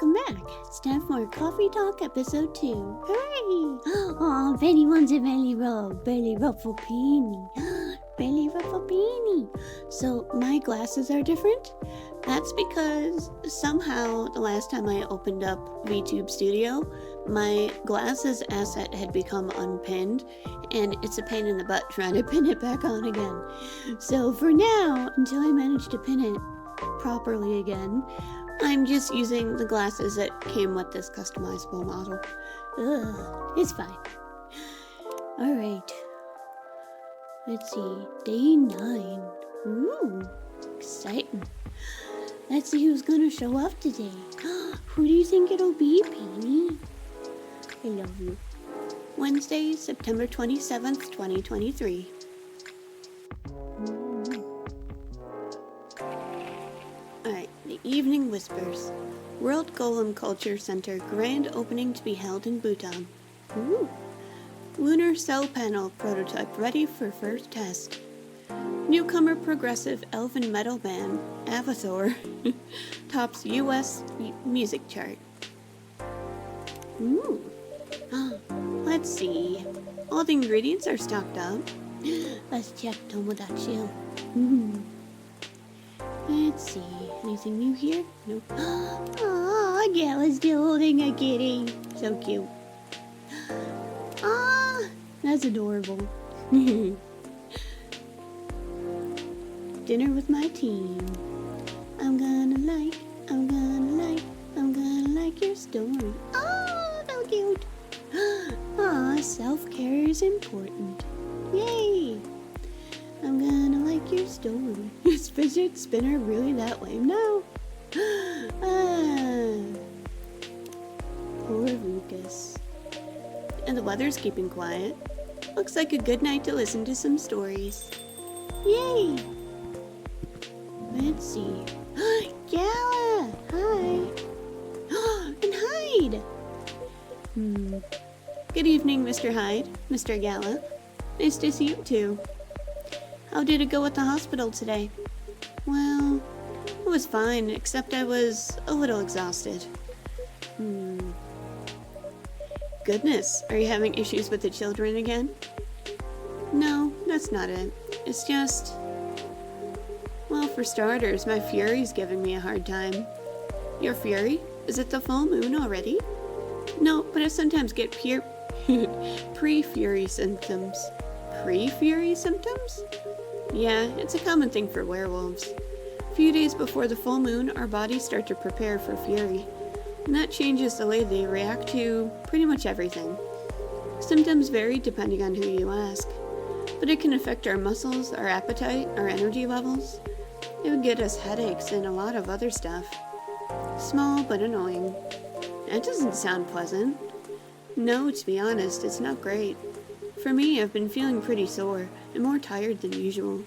welcome back. It's time for Coffee Talk episode 2. Hooray! Oh, Benny wants a belly rub. Belly rub for Penny. Belly rub for Penny. So, my glasses are different. That's because somehow the last time I opened up VTube Studio, my glasses asset had become unpinned, and it's a pain in the butt trying to pin it back on again. So for now, until I manage to pin it properly again, I'm just using the glasses that came with this customizable model. Ugh, it's fine. Alright. Let's see. Day 9. Ooh, exciting. Let's see who's gonna show up today. Who do you think it'll be, Penny? I love you. Wednesday, September 27th, 2023. Alright, the Evening Whispers. World Golem Culture Center grand opening to be held in Bhutan. Ooh. Lunar cell panel prototype ready for first test. Newcomer progressive elven metal band, Avathor, tops US music chart. Ooh. Let's see. All the ingredients are stocked up. Let's check Tomodachi. Let's see. Anything new here? Nope. Aw, Gala's still holding a kitty. So cute. Ah, that's adorable. Dinner with my team. I'm gonna like your story. Oh, so cute. Aw, self-care is important. Yay! I'm gonna like your story. Is fidget spinner really that lame now? Poor Lucas. And the weather's keeping quiet. Looks like a good night to listen to some stories. Yay! Let's see. Gala! Hi! And Hyde! Good evening, Mr. Hyde, Mr. Gala. Nice to see you too. How did it go at the hospital today? Well, it was fine, except I was a little exhausted. Goodness, are you having issues with the children again? No, that's not it. It's just... Well, for starters, my Fury's giving me a hard time. Your Fury? Is it the full moon already? No, but I sometimes get pre-Fury symptoms. Pre-Fury symptoms? Yeah, it's a common thing for werewolves. A few days before the full moon, our bodies start to prepare for Fury, and that changes the way they react to pretty much everything. Symptoms vary depending on who you ask, but it can affect our muscles, our appetite, our energy levels. It would get us headaches and a lot of other stuff. Small but annoying. That doesn't sound pleasant. No, to be honest, it's not great. For me, I've been feeling pretty sore and more tired than usual.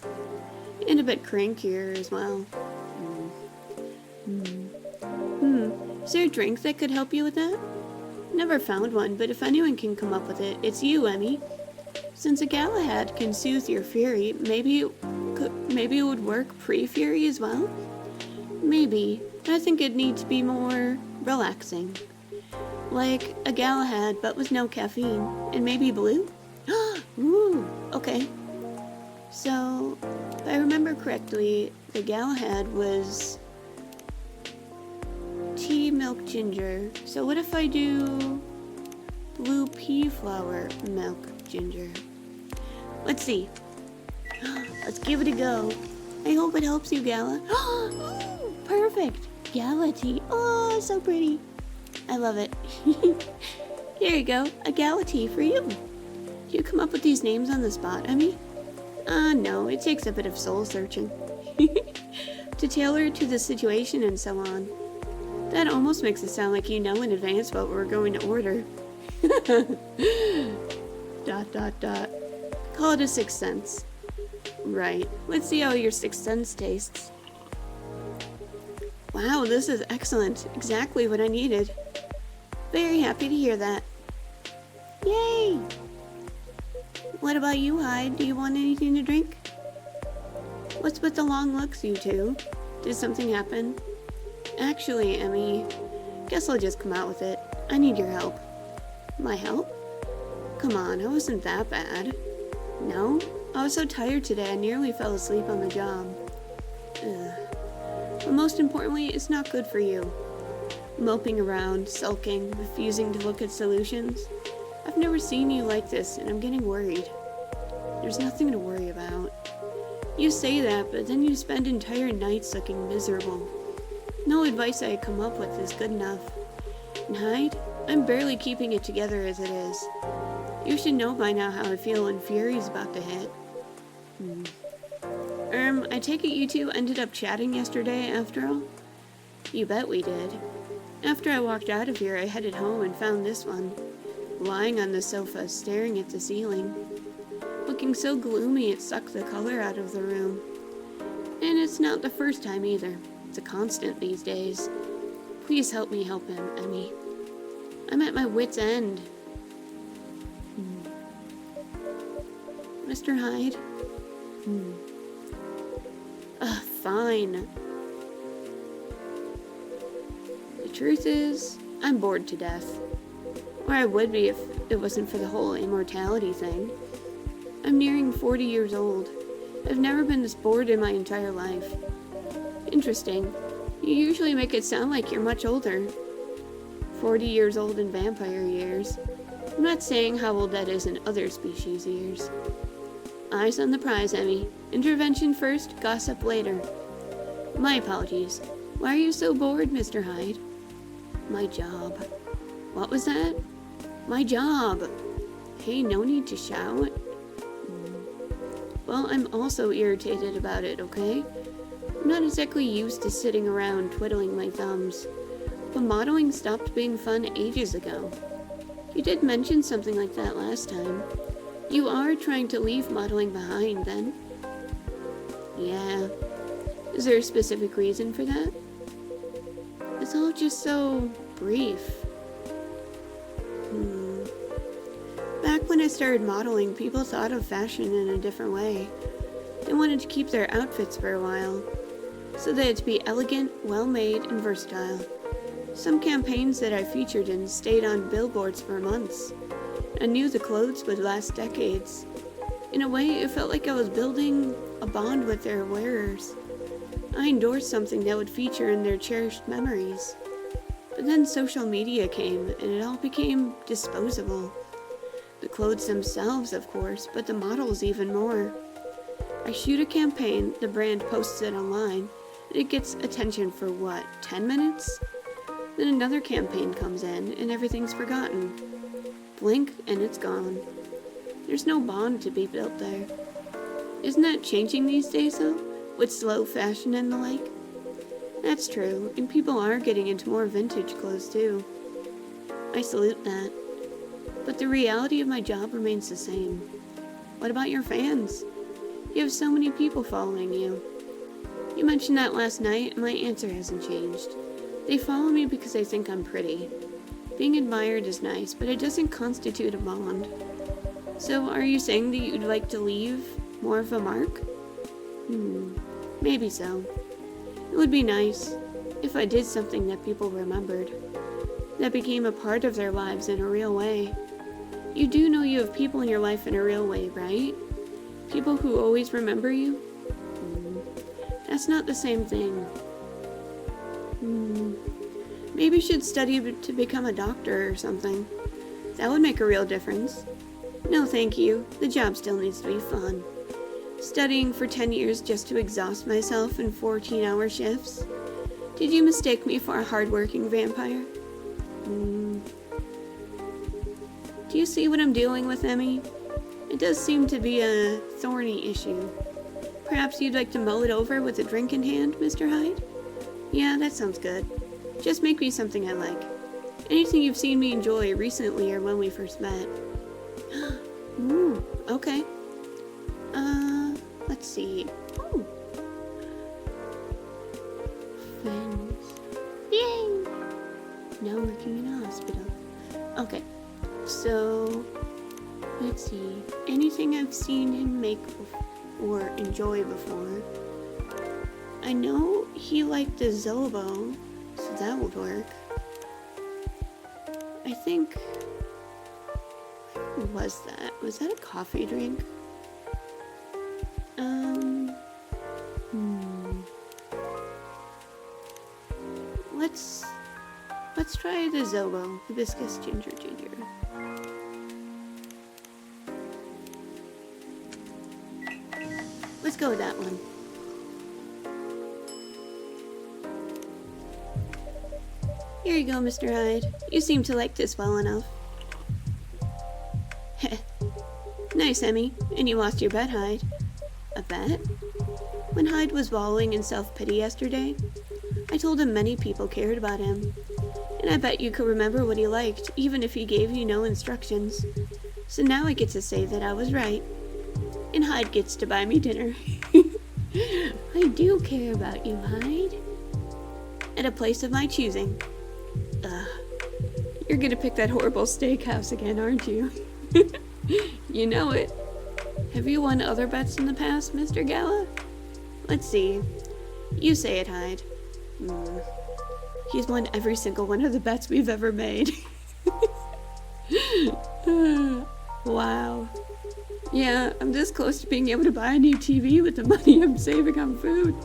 And a bit crankier as well. Is there a drink that could help you with that? Never found one, but if anyone can come up with it, it's you, Emmy. Since a Galahad can soothe your fury, maybe it would work pre-fury as well? Maybe, but I think it'd need to be more relaxing. Like a Galahad, but with no caffeine, and maybe blue? Ooh, okay. So, if I remember correctly, the Galahad was tea, milk, ginger. So what if I do blue pea flower, milk, ginger? Let's see. Let's give it a go. I hope it helps you, Gala. Ooh, perfect. Gala tea. Oh, so pretty. I love it. Here you go. A Gala tea for you. Do you come up with these names on the spot, Emmy? No. It takes a bit of soul searching. To tailor to the situation and so on. That almost makes it sound like you know in advance what we're going to order. ... Call it a sixth sense. Right. Let's see how your sixth sense tastes. Wow, this is excellent. Exactly what I needed. Very happy to hear that. Yay! What about you, Hyde? Do you want anything to drink? What's with the long looks, you two? Did something happen? Actually, Emmy, Guess I'll just come out with it. I need your help. My help? Come on, I wasn't that bad. No? I was so tired today I nearly fell asleep on the job. Ugh. But most importantly, it's not good for you. Moping around, sulking, refusing to look at solutions. I've never seen you like this, and I'm getting worried. There's nothing to worry about. You say that, but then you spend entire nights looking miserable. No advice I come up with is good enough. And Hyde, I'm barely keeping it together as it is. You should know by now how I feel when Fury's about to hit. I take it you two ended up chatting yesterday after all? You bet we did. After I walked out of here, I headed home and found this one, lying on the sofa, staring at the ceiling. Looking so gloomy it sucked the color out of the room. And it's not the first time either. It's a constant these days. Please help me help him, Emmy. I'm at my wit's end. Mr. Hyde? Fine. The truth is, I'm bored to death. Or I would be if it wasn't for the whole immortality thing. I'm nearing 40 years old. I've never been this bored in my entire life. Interesting. You usually make it sound like you're much older. 40 years old in vampire years. I'm not saying how old that is in other species' years. Eyes on the prize, Emmy. Intervention first, gossip later. My apologies. Why are you so bored, Mr. Hyde? My job. What was that? My job. Hey, no need to shout. Well, I'm also irritated about it, okay? I'm not exactly used to sitting around twiddling my thumbs. But modeling stopped being fun ages ago. You did mention something like that last time. You are trying to leave modeling behind, then? Yeah. Is there a specific reason for that? It's all just so brief. Back when I started modeling, people thought of fashion in a different way. They wanted to keep their outfits for a while, so they had to be elegant, well-made, and versatile. Some campaigns that I featured in stayed on billboards for months. I knew the clothes would last decades. In a way, it felt like I was building a bond with their wearers. I endorsed something that would feature in their cherished memories. But then social media came, and it all became disposable. The clothes themselves, of course, but the models even more. I shoot a campaign, the brand posts it online, and it gets attention for what, 10 minutes? Then another campaign comes in, and everything's forgotten. Blink, and it's gone. There's no bond to be built there. Isn't that changing these days, though? With slow fashion and the like? That's true, and people are getting into more vintage clothes, too. I salute that. But the reality of my job remains the same. What about your fans? You have so many people following you. You mentioned that last night, and my answer hasn't changed. They follow me because they think I'm pretty. Being admired is nice, but it doesn't constitute a bond. So are you saying that you'd like to leave more of a mark? Maybe so. It would be nice if I did something that people remembered, that became a part of their lives in a real way. You do know you have people in your life in a real way, right? People who always remember you? That's not the same thing. Maybe you should study to become a doctor or something. That would make a real difference. No, thank you. The job still needs to be fun. Studying for 10 years just to exhaust myself in 14-hour shifts? Did you mistake me for a hard-working vampire? Do you see what I'm dealing with, Emmy? It does seem to be a thorny issue. Perhaps you'd like to mull it over with a drink in hand, Mr. Hyde? Yeah, that sounds good. Just make me something I like. Anything you've seen me enjoy recently or when we first met. Okay. Let's see. Friends. Yay! Now working in a hospital. Okay. So, let's see. Anything I've seen him make or enjoy before. I know he liked the Zobo, so that would work. think... What was that? Was that a coffee drink? Let's try the Zobo, hibiscus ginger. Let's go with that one. Here you go, Mr. Hyde. You seem to like this well enough. Heh. Nice, Emmy. And you lost your bet, Hyde. A bet? When Hyde was wallowing in self-pity yesterday, I told him many people cared about him. And I bet you could remember what he liked, even if he gave you no instructions. So now I get to say that I was right. And Hyde gets to buy me dinner. I do care about you, Hyde. At a place of my choosing. You're gonna pick that horrible steakhouse again, aren't you? You know it. Have you won other bets in the past, Mr. Gala? Let's see. You say it, Hyde. He's won every single one of the bets we've ever made. Wow. Yeah, I'm this close to being able to buy a new TV with the money I'm saving on food.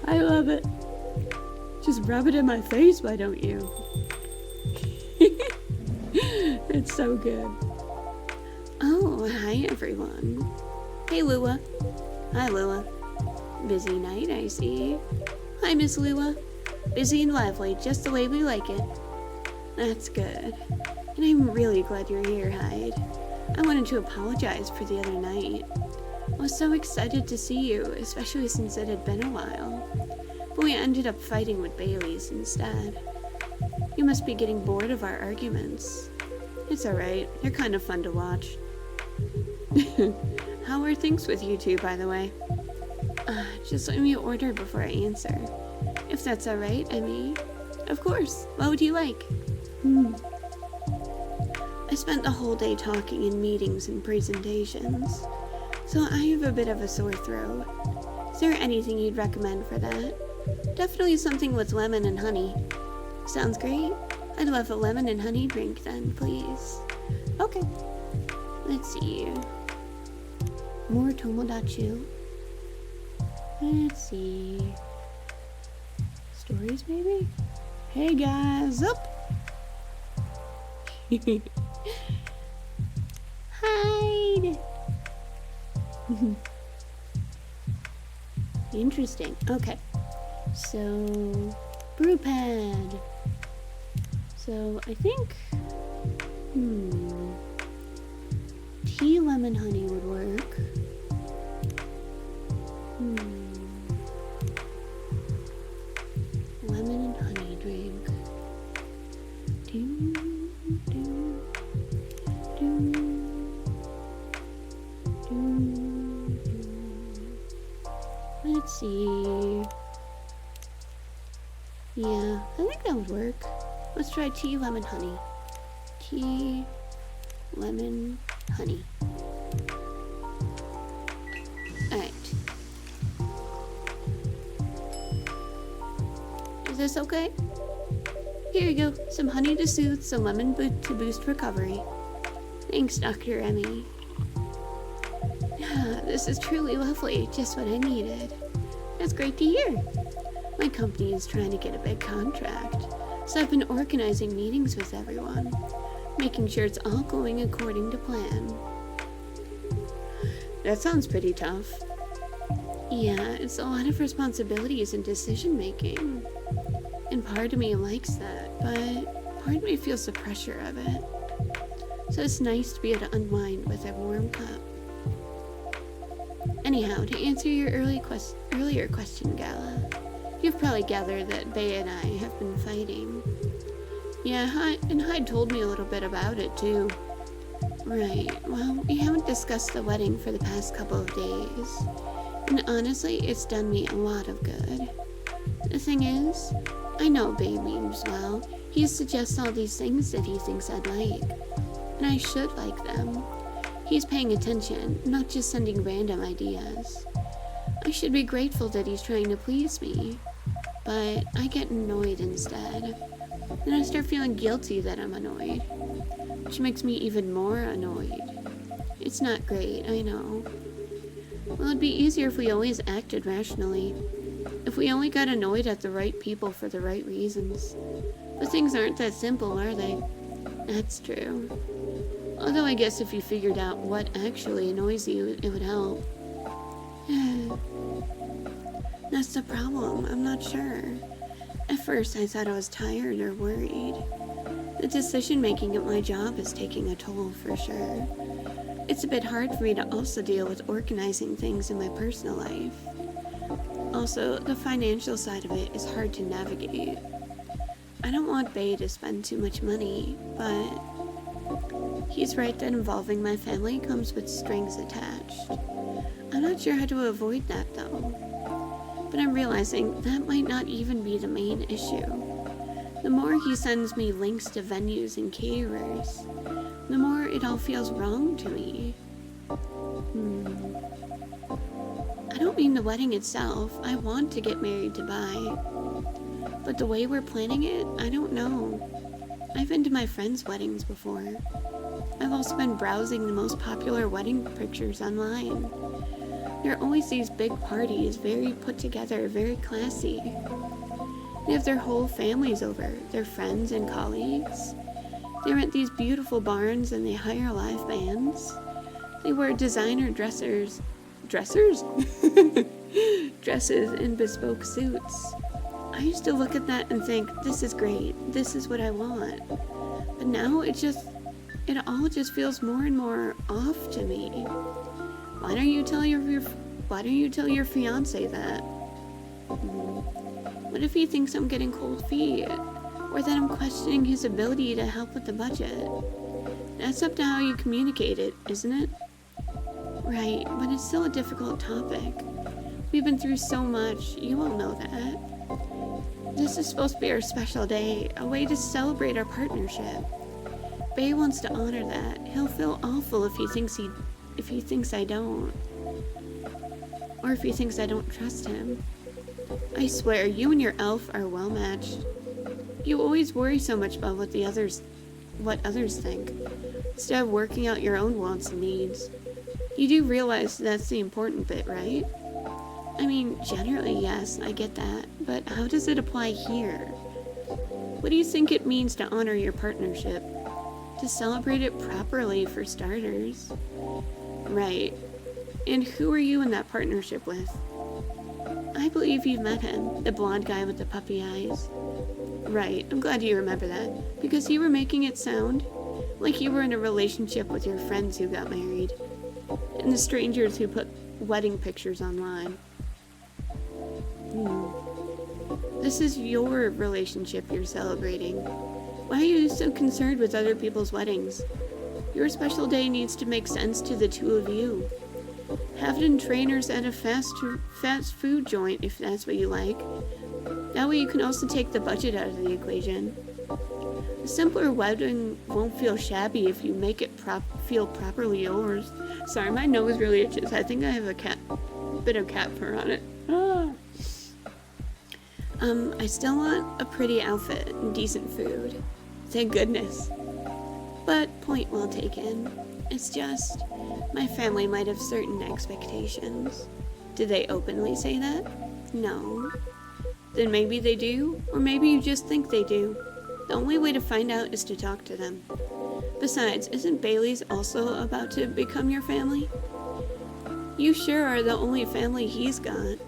I love it. Just rub it in my face, why don't you? It's so good. Oh, hi everyone. Hey Lua. Hi Lua. Busy night, I see. Hi Miss Lua. Busy and lively, just the way we like it. That's good. And I'm really glad you're here, Hyde. I wanted to apologize for the other night. I was so excited to see you, especially since it had been a while. But we ended up fighting with Bailey's instead. You must be getting bored of our arguments. It's alright, they're kind of fun to watch. How are things with you two, by the way? Just let me order before I answer. If that's alright, Emmy. Of course, what would you like? I spent the whole day talking in meetings and presentations, so I have a bit of a sore throat. Is there anything you'd recommend for that? Definitely something with lemon and honey. Sounds great. I'd love a lemon and honey drink then, please. Okay. Let's see. More Tomodachi. Let's see. Stories, maybe? Hey guys, up! Hyde! Interesting. Okay. So, brew pad. So, I think... tea, lemon, honey would work. Lemon and honey drink. Let's see. Yeah, I think that would work. Let's try tea, lemon, honey. Tea, lemon, honey. Alright. Is this okay? Here you go. Some honey to soothe, some lemon to boost recovery. Thanks, Dr. Emmy. This is truly lovely. Just what I needed. That's great to hear. My company is trying to get a big contract, so I've been organizing meetings with everyone, making sure it's all going according to plan. That sounds pretty tough. Yeah, it's a lot of responsibilities and decision making. And part of me likes that, but part of me feels the pressure of it. So it's nice to be able to unwind with a warm cup. Anyhow, to answer your earlier question, Gala, you've probably gathered that Bea and I have been fighting. Yeah, Hyde told me a little bit about it too. Right, well, we haven't discussed the wedding for the past couple of days. And honestly, it's done me a lot of good. The thing is, I know Bea means well. He suggests all these things that he thinks I'd like. And I should like them. He's paying attention, not just sending random ideas. I should be grateful that he's trying to please me. but I get annoyed instead. Then I start feeling guilty that I'm annoyed, which makes me even more annoyed. It's not great, I know. Well, it'd be easier if we always acted rationally. If we only got annoyed at the right people for the right reasons. But things aren't that simple, are they? That's true. Although I guess if you figured out what actually annoys you, it would help. That's the problem, I'm not sure. At first I thought I was tired or worried. The decision making at my job is taking a toll for sure. It's a bit hard for me to also deal with organizing things in my personal life. Also, the financial side of it is hard to navigate. I don't want Bae to spend too much money, but he's right that involving my family comes with strings attached. I'm not sure how to avoid that though. But I'm realizing that might not even be the main issue. The more he sends me links to venues and caterers, the more it all feels wrong to me. I don't mean the wedding itself. I want to get married to Bai. But the way we're planning it, I don't know. I've been to my friends' weddings before. I've also been browsing the most popular wedding pictures online. There are always these big parties, very put together, very classy. They have their whole families over, their friends and colleagues. They rent these beautiful barns and they hire live bands. They wear designer dresses and bespoke suits. I used to look at that and think, this is great, this is what I want. But now it all just feels more and more off to me. Why don't you tell your fiance that? What if he thinks I'm getting cold feet? Or that I'm questioning his ability to help with the budget? That's up to how you communicate it, isn't it? Right, but it's still a difficult topic. We've been through so much, you all know that. This is supposed to be our special day, a way to celebrate our partnership. Bae wants to honor that. He'll feel awful if he thinks I don't. Or if he thinks I don't trust him. I swear, you and your elf are well matched. You always worry so much about what others think, instead of working out your own wants and needs. You do realize that's the important bit, right? I mean, generally, yes, I get that, but how does it apply here? What do you think it means to honor your partnership? To celebrate it properly, for starters. Right. And who are you in that partnership with? I believe you've met him, the blonde guy with the puppy eyes. Right, I'm glad you remember that, because you were making it sound like you were in a relationship with your friends who got married, and the strangers who put wedding pictures online. This is your relationship you're celebrating. Why are you so concerned with other people's weddings? Your special day needs to make sense to the two of you. Have it in trainers at a fast food joint if that's what you like. That way you can also take the budget out of the equation. A simpler wedding won't feel shabby if you make it feel properly yours. Sorry, my nose really itches. I think I have a bit of cat fur on it. I still want a pretty outfit and decent food. Thank goodness. But point well taken. It's just, my family might have certain expectations. Did they openly say that? No. Then maybe they do, or maybe you just think they do. The only way to find out is to talk to them. Besides, isn't Bailey's also about to become your family? You sure are the only family he's got.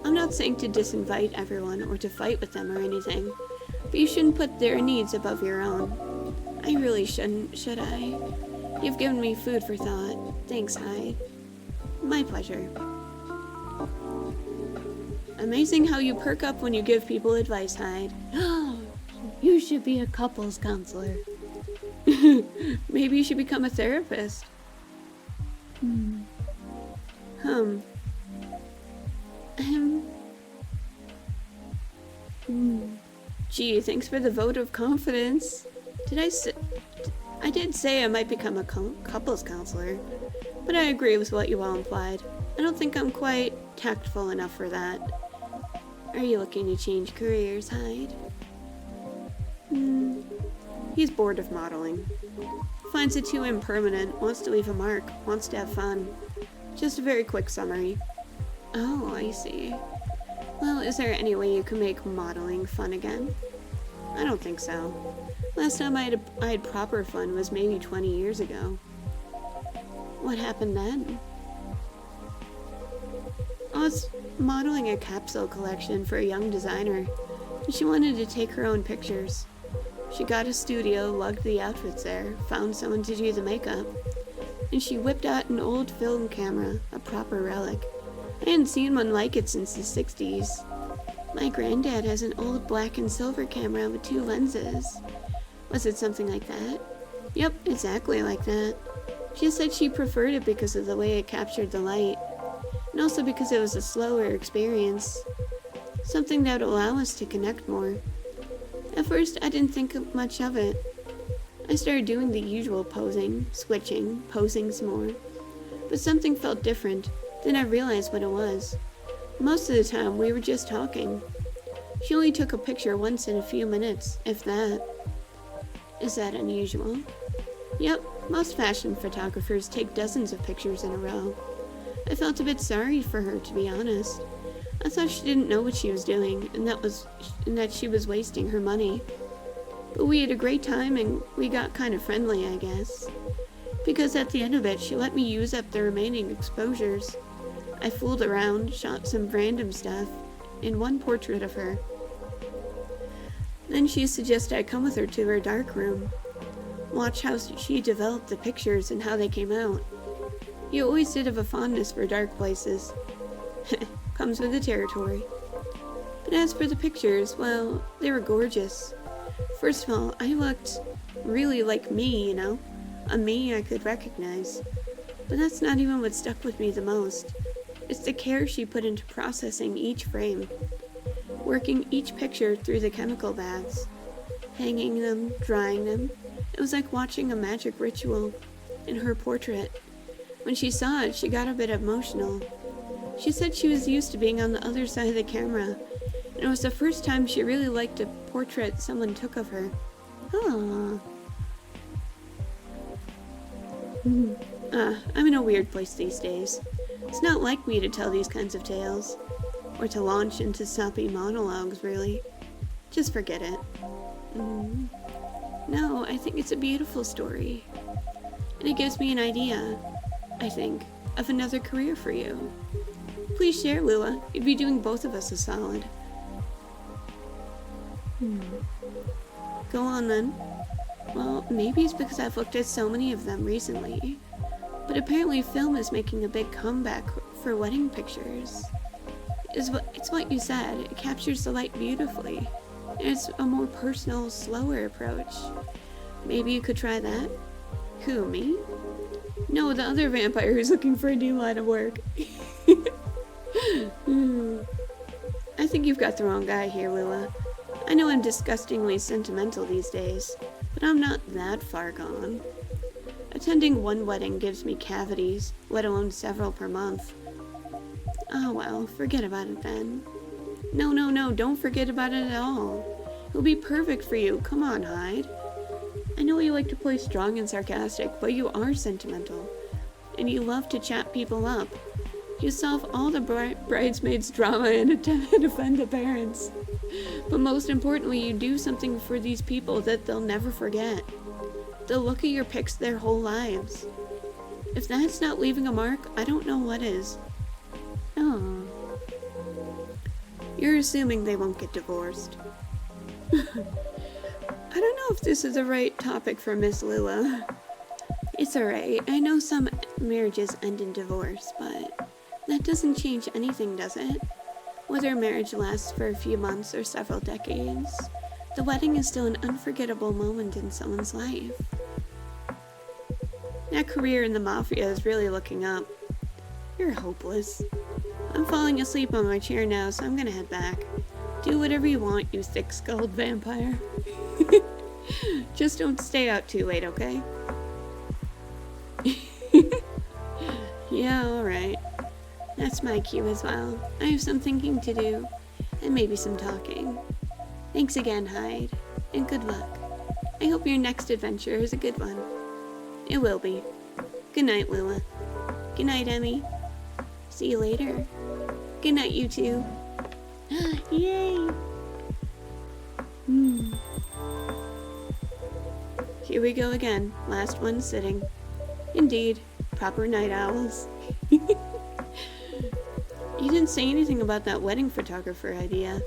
I'm not saying to disinvite everyone or to fight with them or anything, but you shouldn't put their needs above your own. I really shouldn't, should I? You've given me food for thought. Thanks, Hyde. My pleasure. Amazing how you perk up when you give people advice, Hyde. You should be a couples counselor. Maybe you should become a therapist. Gee, thanks for the vote of confidence. I did say I might become a couples counselor, but I agree with what you all implied. I don't think I'm quite tactful enough for that. Are you looking to change careers, Hyde? He's bored of modeling. Finds it too impermanent, wants to leave a mark, wants to have fun. Just a very quick summary. Oh, I see. Well, is there any way you can make modeling fun again? I don't think so. Last time I had proper fun was maybe 20 years ago. What happened then? I was modeling a capsule collection for a young designer, and she wanted to take her own pictures. She got a studio, lugged the outfits there, found someone to do the makeup, and she whipped out an old film camera, a proper relic. I hadn't seen one like it since the 60s. My granddad has an old black and silver camera with 2 lenses. Was it something like that? Yep, exactly like that. She said she preferred it because of the way it captured the light, and also because it was a slower experience. Something that would allow us to connect more. At first, I didn't think much of it. I started doing the usual posing, switching, posing some more. But something felt different. Then I realized what it was. Most of the time, we were just talking. She only took a picture once in a few minutes, if that. Is that unusual? Yep, most fashion photographers take dozens of pictures in a row. I felt a bit sorry for her, to be honest. I thought she didn't know what she was doing, and that she was wasting her money. But we had a great time, and we got kind of friendly, I guess. Because at the end of it, she let me use up the remaining exposures. I fooled around, shot some random stuff, in one portrait of her. Then she suggested I come with her to her dark room. Watch how she developed the pictures and how they came out. You always did have a fondness for dark places. Comes with the territory. But as for the pictures, well, they were gorgeous. First of all, I looked really like me, you know? A me I could recognize. But that's not even what stuck with me the most. It's the care she put into processing each frame. Working each picture through the chemical baths. Hanging them, drying them. It was like watching a magic ritual. In her portrait. When she saw it, she got a bit emotional. She said she was used to being on the other side of the camera, and it was the first time she really liked a portrait someone took of her. Aww. I'm in a weird place these days. It's not like me to tell these kinds of tales, or to launch into soppy monologues, really. Just forget it. No, I think it's a beautiful story. And it gives me an idea, I think, of another career for you. Please share, Lua. You'd be doing both of us a solid. Go on, then. Well, maybe it's because I've looked at so many of them recently. But apparently film is making a big comeback for wedding pictures. It's what you said. It captures the light beautifully. And it's a more personal, slower approach. Maybe you could try that? Who, me? No, the other vampire who's looking for a new line of work. I think you've got the wrong guy here, Lua. I know I'm disgustingly sentimental these days, but I'm not that far gone. Attending one wedding gives me cavities, let alone several per month. Oh well, forget about it then. No, don't forget about it at all. It'll be perfect for you. Come on, Hyde. I know you like to play strong and sarcastic, but you are sentimental. And you love to chat people up. You solve all the bridesmaids' drama and attempt to defend the parents. But most importantly, you do something for these people that they'll never forget. They'll look at your pics their whole lives. If that's not leaving a mark, I don't know what is. Oh. You're assuming they won't get divorced. I don't know if this is the right topic for Miss Lua. It's alright. I know some marriages end in divorce, but that doesn't change anything, does it? Whether a marriage lasts for a few months or several decades, the wedding is still an unforgettable moment in someone's life. That career in the mafia is really looking up. You're hopeless. I'm falling asleep on my chair now, so I'm gonna head back. Do whatever you want, you thick-skulled vampire. Just don't stay out too late, okay? Yeah, alright. That's my cue as well. I have some thinking to do. and maybe some talking. Thanks again, Hyde, and good luck. I hope your next adventure is a good one. It will be. Good night, Lua. Good night, Emmy. See you later. Good night, you two. Yay! Here we go again. Last one sitting. Indeed, proper night owls. You didn't say anything about that wedding photographer idea.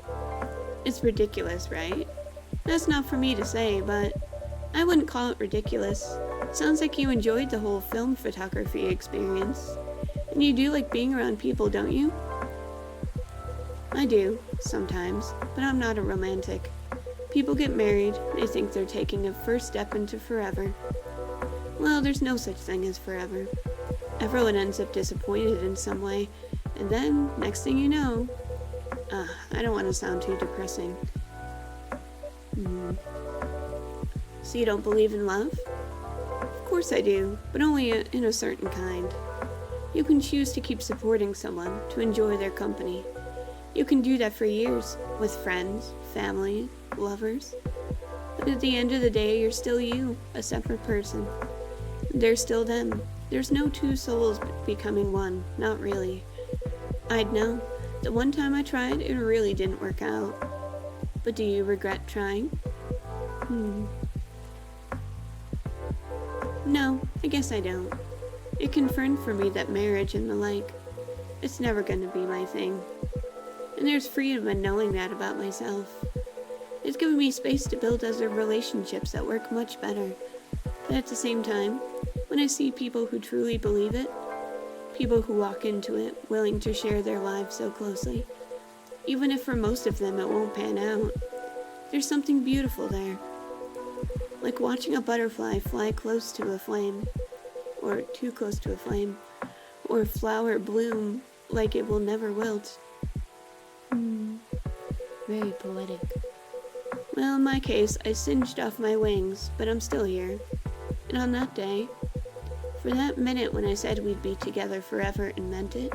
It's ridiculous, right? That's not for me to say, but I wouldn't call it ridiculous. Sounds like you enjoyed the whole film photography experience. And you do like being around people, don't you? I do, sometimes, but I'm not a romantic. People get married, they think they're taking a first step into forever. Well, there's no such thing as forever. Everyone ends up disappointed in some way, and then, next thing you know... I don't want to sound too depressing. So you don't believe in love? Of course I do, but only in a certain kind. You can choose to keep supporting someone, to enjoy their company. You can do that for years, with friends, family, lovers. But at the end of the day, you're still you, a separate person. They're still them. There's no two souls becoming one, not really. I'd know. The one time I tried, it really didn't work out. But do you regret trying? No, I guess I don't. It confirmed for me that marriage and the like, it's never going to be my thing. And there's freedom in knowing that about myself. It's given me space to build other relationships that work much better. But at the same time, when I see people who truly believe it, people who walk into it willing to share their lives so closely, even if for most of them it won't pan out, there's something beautiful there. Like watching a butterfly fly close to a flame, or too close to a flame, or a flower bloom like it will never wilt. Very poetic. Well, in my case, I singed off my wings, but I'm still here. And on that day, for that minute when I said we'd be together forever and meant it,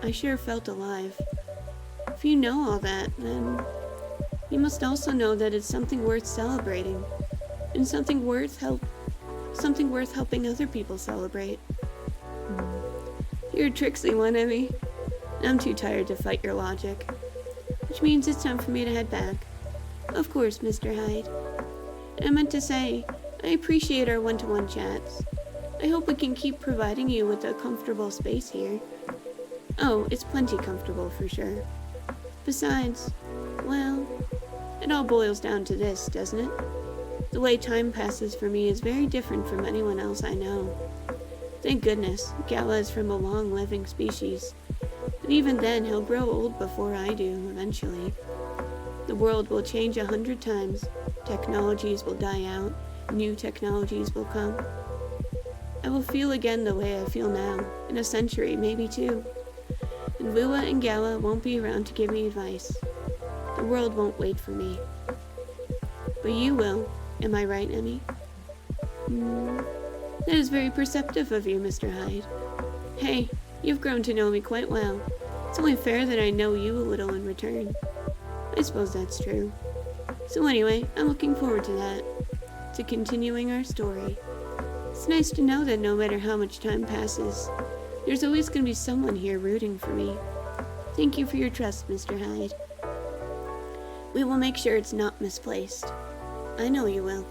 I sure felt alive. If you know all that, then you must also know that it's something worth celebrating, and something worth helping other people celebrate. You're a tricksy one, Emmy. I'm too tired to fight your logic. Which means it's time for me to head back. Of course, Mr. Hyde. I meant to say, I appreciate our one-to-one chats. I hope we can keep providing you with a comfortable space here. Oh, it's plenty comfortable for sure. Besides, well, it all boils down to this, doesn't it? The way time passes for me is very different from anyone else I know. Thank goodness, Gala is from a long-living species. But even then, he'll grow old before I do, eventually. The world will change 100 times. Technologies will die out. New technologies will come. I will feel again the way I feel now, in a century, maybe two. And Lua and Gala won't be around to give me advice. The world won't wait for me. But you will. Am I right, Emmy? That is very perceptive of you, Mr. Hyde. Hey, you've grown to know me quite well. It's only fair that I know you a little in return. I suppose that's true. So anyway, I'm looking forward to that. To continuing our story. It's nice to know that no matter how much time passes, there's always going to be someone here rooting for me. Thank you for your trust, Mr. Hyde. We will make sure it's not misplaced. I know you will.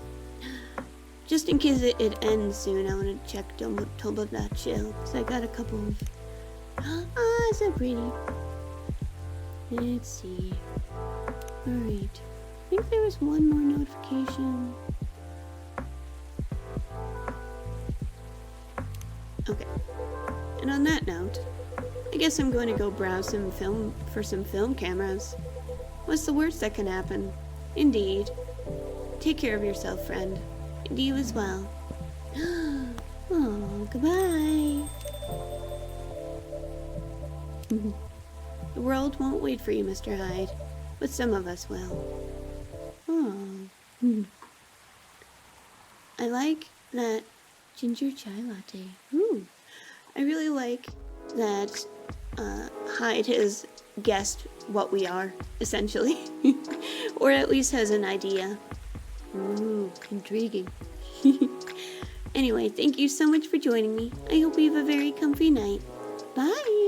Just in case it ends soon, I want to check Tumble.chill, because I got a couple of... Ah, so pretty. Let's see. Alright. I think there was one more notification. Okay. And on that note, I guess I'm going to go browse some film cameras. What's the worst that can happen? Indeed. Take care of yourself, friend. And you as well. Oh, goodbye. The world won't wait for you, Mr. Hyde, but some of us will. Oh. I like that ginger chai latte. Ooh. I really like that Hyde has guessed what we are, essentially. Or at least has an idea. Ooh, intriguing. Anyway, thank you so much for joining me. I hope you have a very comfy night. Bye!